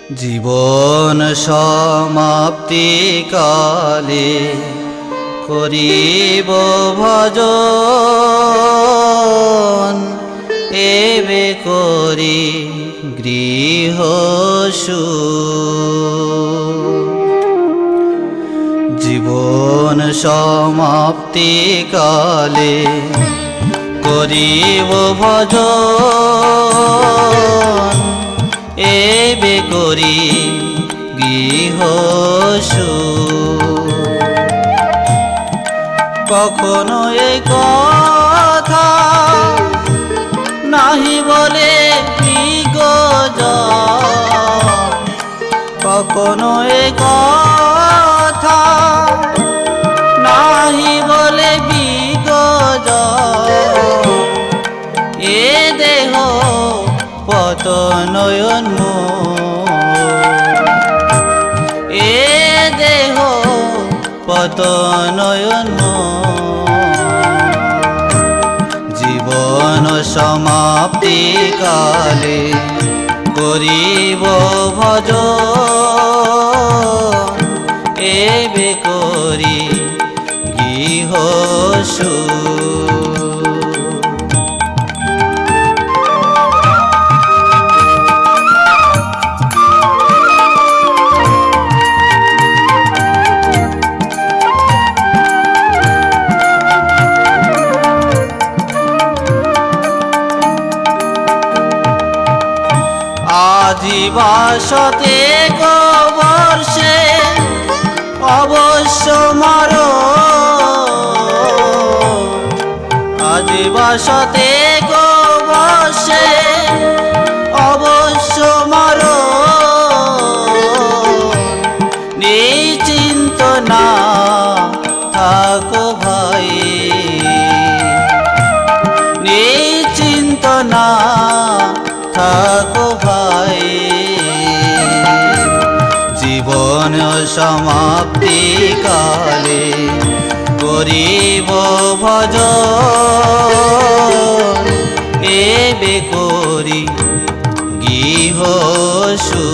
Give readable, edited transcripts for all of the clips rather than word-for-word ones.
জীবন সমাপ্তি কালে করিব ভজন, এবে করি গৃহসু। জীবন সমাপ্তি কালে করিব ভজন, এবে করি গৃহসু। কখনো এই কথা নাহি বলে বিগজন, কখনো এই কথা নাহি বলে বিগজন। এ দেহ পতনোন্মুখ, এ দেহ পতনোন্মুখ। জীবন সমাপ্তি কালে করিব ভজন, এবে করি গৃহসু। জীবাসতে বর্ষে অবশ্য মর, জীবাসতে বর্ষে অবশ্য মর। নিশ্চিন্ত না থাকো ভাই, নিশ্চিন্ত না থাকো ভাই। জীবন সমাপ্তি কালে করিব ভজন, এবে করি গৃহসু।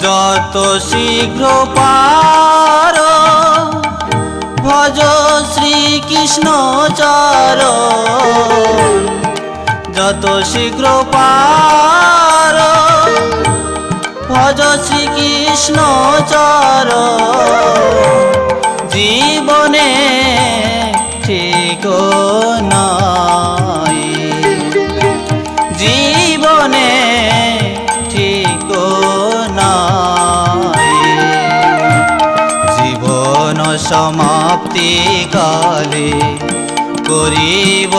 যত শীঘ্র পার ভজ শ্রীকৃষ্ণ চরণ, যত শীঘ্র পার ভজ শ্রীকৃষ্ণ চরণ। জীবনে ঠিকানাই, জীবনে ঠিকানাই। জীবন সমাপ্তি কালে করিব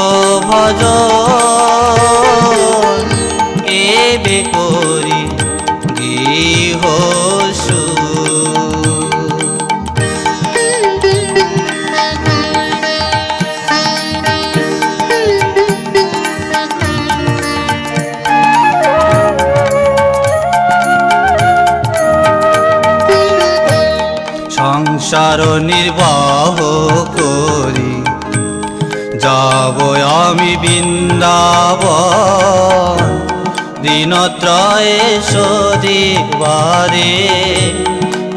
ভজন, এবে করি গৃহসু। সংসার নির্বাহ করি যাব আমি বৃন্দাবন, দিনত্রয়ে সদিবারে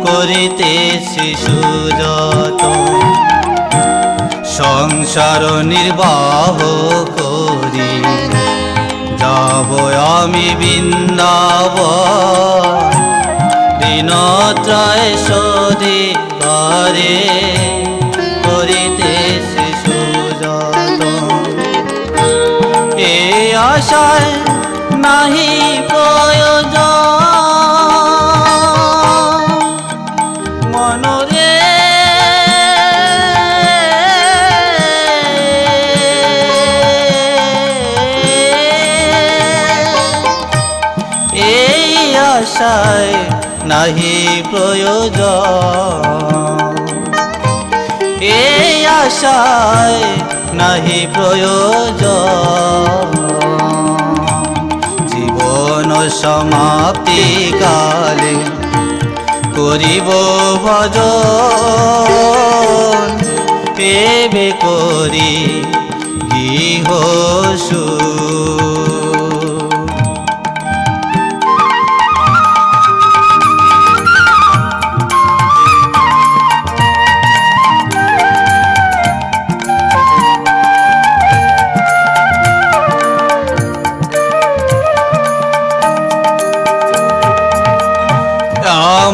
করিতেছি সুযতন। সংসার নির্বাহ করি যাব আমি বৃন্দাবন, দিনত্রয়ে সদিবারে করিতেছি সুযতন। এ আশায় নাহি প্রয়োজন মনরে, এই আশায় নাহি প্রয়োজন, এই আশায় নাহি প্রয়োজন জীবন সমাপ্তি কালে করিব ভজন এবে করি গৃহ সুখ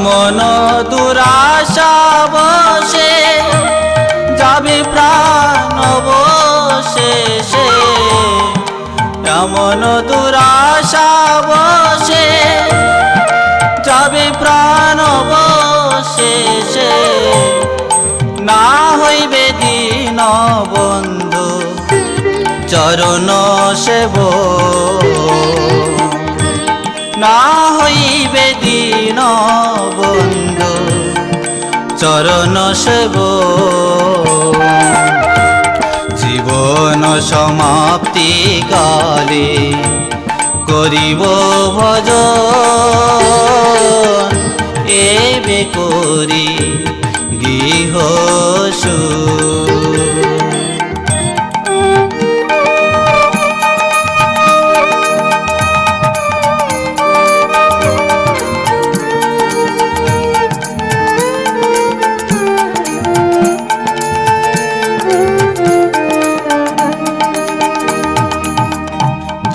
মন দুরাশা বসে যাবে প্রাণ অবশেষে এমন দুরাশা বসে যাবে প্রাণ অবশেষে না হইবে দীন বন্ধু চরণ সেব না হইবে দীন বন্ধু চরণ সেব জীবন সমাপ্তি কালে করিব ভজন এবে করি গৃহ সুখ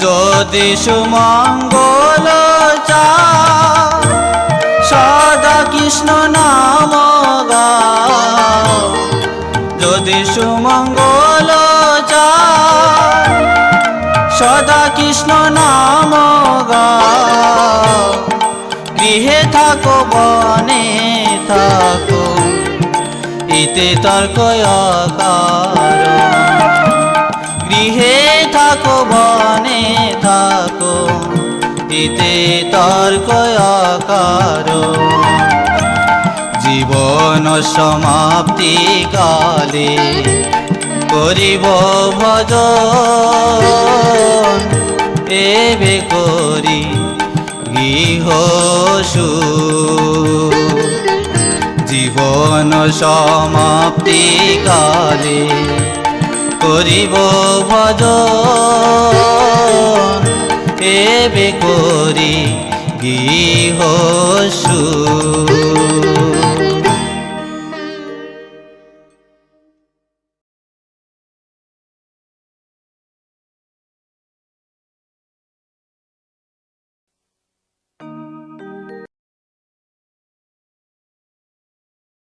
যদি সুমঙ্গল চাও সদা কৃষ্ণ নাম গাও যদি সুমঙ্গল চাও সদা কৃষ্ণ নাম গাও গৃহে থাকো বনে থাকো ইতে তর্ক অকারণ গৃহে থাকো বনে থাকো ইতে তর্ক অকারণ জীবন সমাপ্তি কালে করিব ভজন এবে করি গৃহ সুখ জীবন সমাপ্তি কালে করিব ভজন এবে করি গৃহ সুখ।